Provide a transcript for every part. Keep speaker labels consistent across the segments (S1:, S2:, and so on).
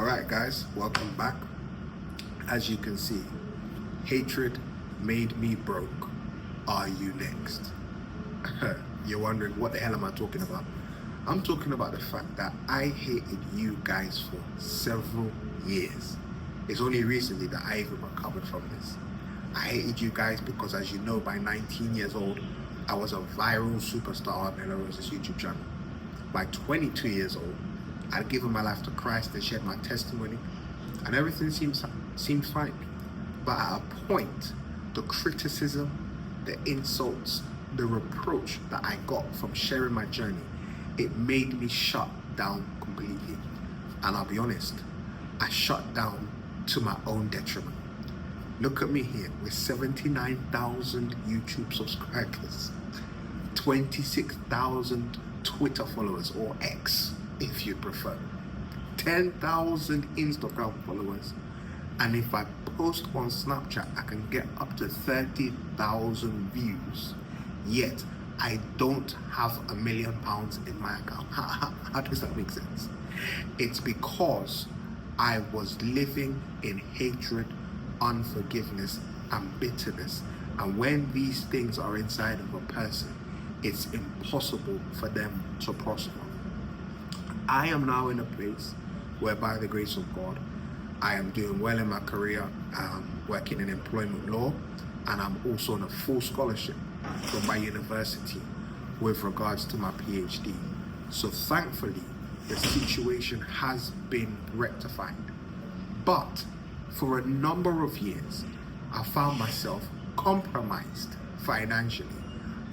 S1: Alright guys, welcome back. As you can see, hatred made me broke. Are you next? You're wondering, what the hell am I talking about? I'm talking about the fact that I hated you guys for several years. It's only recently that I even recovered from this. I hated you guys because, as you know, by 19 years old, I was a viral superstar on MLLS' YouTube channel. By 22 years old, I'd given my life to Christ and shared my testimony, and everything seemed fine. But at a point, the criticism, the insults, the reproach that I got from sharing my journey, it made me shut down completely. And I'll be honest, I shut down to my own detriment. Look at me here with 79,000 YouTube subscribers, 26,000 Twitter followers, or X if you prefer, 10,000 Instagram followers, and if I post on Snapchat I can get up to 30,000 views, yet I don't have £1 million in my account. How does that make sense? It's because I was living in hatred, unforgiveness and bitterness, and when these things are inside of a person, it's impossible for them to prosper. I am now in a place where, by the grace of God, I am doing well in my career, working in employment law, and I'm also on a full scholarship from my university with regards to my PhD. So thankfully, the situation has been rectified. But for a number of years, I found myself compromised financially,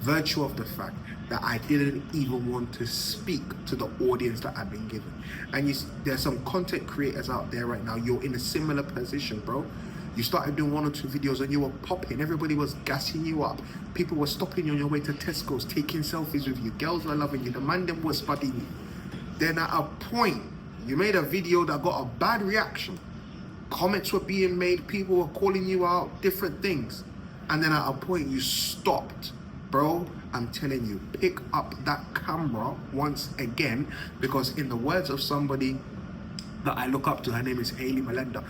S1: virtue of the fact that I didn't even want to speak to the audience that I've been given. And there's some content creators out there right now, you're in a similar position, bro. You started doing 1 or 2 videos and you were popping, everybody was gassing you up. People were stopping you on your way to Tesco's, taking selfies with you. Girls were loving you, the man them was spotting you. Then at a point, you made a video that got a bad reaction. Comments were being made, people were calling you out, different things. And then at a point you stopped. Bro, I'm telling you, pick up that camera once again, because in the words of somebody that I look up to, her name is Hayley Melinda,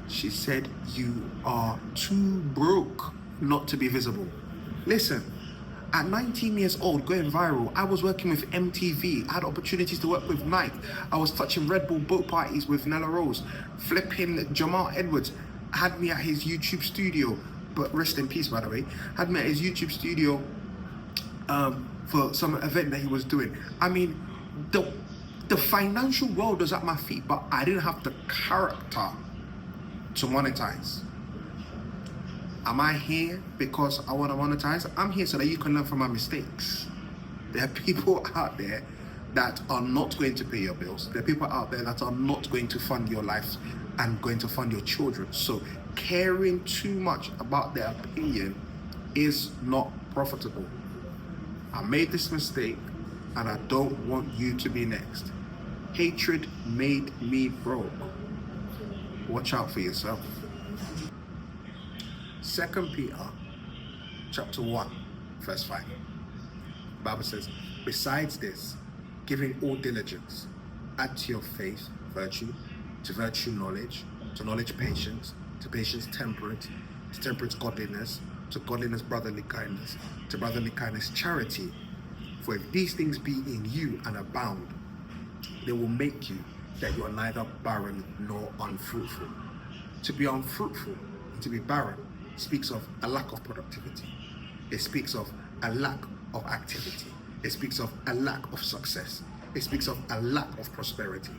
S1: she said, you are too broke not to be visible. Listen, at 19 years old, going viral, I was working with MTV, I had opportunities to work with Nike, I was touching Red Bull boat parties with Nella Rose, flipping Jamal Edwards, had me at his YouTube studio, but rest in peace by the way, had me at his YouTube studio for some event that he was doing. I mean, the financial world was at my feet, but I didn't have the character to monetize. Am I here because I want to monetize? I'm here so that you can learn from my mistakes. There are people out there that are not going to pay your bills. There are people out there that are not going to fund your life and going to fund your children. So caring too much about their opinion is not profitable. I made this mistake and I don't want you to be next. Hatred made me broke. Watch out for yourself. 2 Peter chapter 1 verse 5. The Bible says, besides this, giving all diligence, add to your faith virtue, to virtue knowledge, to knowledge patience, to patience temperance, to temperance godliness, to godliness brotherly kindness, to brotherly kindness charity. For if these things be in you and abound, they will make you that you are neither barren nor unfruitful. To be unfruitful and to be barren speaks of a lack of productivity. It speaks of a lack of activity. It speaks of a lack of success. It speaks of a lack of prosperity.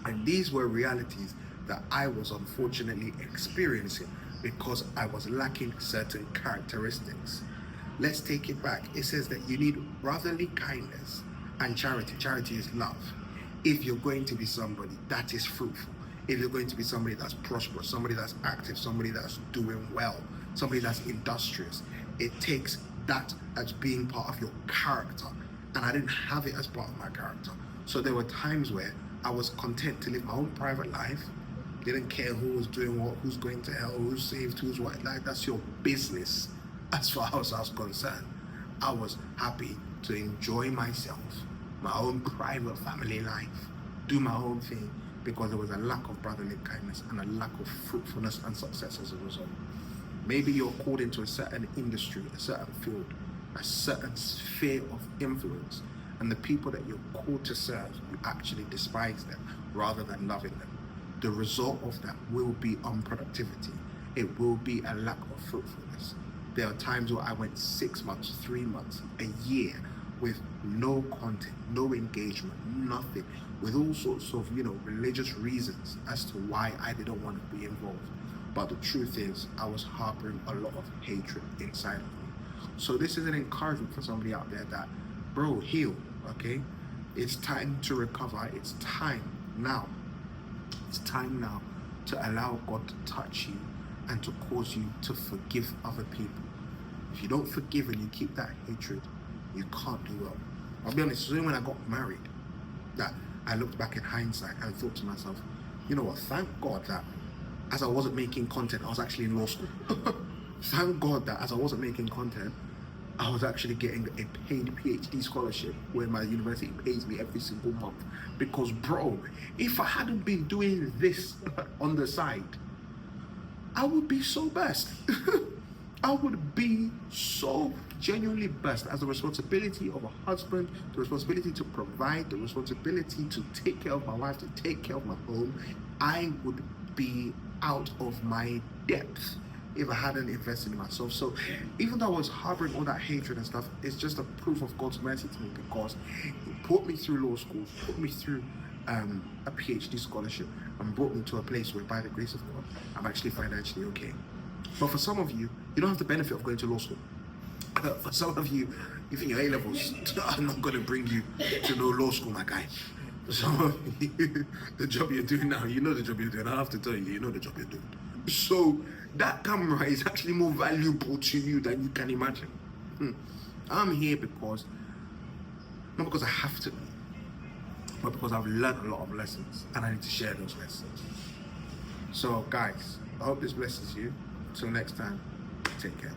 S1: And these were realities that I was unfortunately experiencing because I was lacking certain characteristics. Let's take it back. It says that you need brotherly kindness and charity. Charity is love. If you're going to be somebody that is fruitful, if you're going to be somebody that's prosperous, somebody that's active, somebody that's doing well, somebody that's industrious, it takes that as being part of your character. And I didn't have it as part of my character. So there were times where I was content to live my own private life, didn't care who was doing what, who's going to hell, who's saved, who's what. Like, that's your business. As far as I was concerned, I was happy to enjoy myself, my own private family life, do my own thing, because there was a lack of brotherly kindness and a lack of fruitfulness and success as a result. Maybe you're called into a certain industry, a certain field, a certain sphere of influence, and the people that you're called to serve, you actually despise them rather than loving them. The result of that will be unproductivity. It will be a lack of fruitfulness. There are times where I went 6 months, 3 months, a year with no content, no engagement, nothing, with all sorts of, religious reasons as to why I didn't want to be involved. But the truth is, I was harboring a lot of hatred inside of me. So this is an encouragement for somebody out there that, bro, heal, okay? It's time to recover. It's time now. It's time now to allow God to touch you and to cause you to forgive other people. If you don't forgive and you keep that hatred, you can't do well. I'll be honest, when I got married, that I looked back in hindsight and thought to myself, you know what, thank God that as I wasn't making content, I was actually in law school. Thank God that as I wasn't making content, I was actually getting a paid PhD scholarship where my university pays me every single month. Because bro, if I hadn't been doing this on the side, I would be so blessed. I would be so genuinely blessed as the responsibility of a husband, the responsibility to provide, the responsibility to take care of my wife, to take care of my home. I would be out of my depth if I hadn't invested in myself. So even though I was harboring all that hatred and stuff, it's just a proof of God's mercy to me, because He put me through law school, put me through a PhD scholarship, and brought me to a place where, by the grace of God, I'm actually financially okay. But for some of you, you don't have the benefit of going to law school. For some of you, even your A-levels are not going to bring you to no law school, my guy. For some of you, the job you're doing now, you know the job you're doing. I have to tell you, you know the job you're doing. So that camera is actually more valuable to you than you can imagine. I'm here because, not because I have to, but because I've learned a lot of lessons and I need to share those lessons. So guys, I hope this blesses you. Till next time, take care.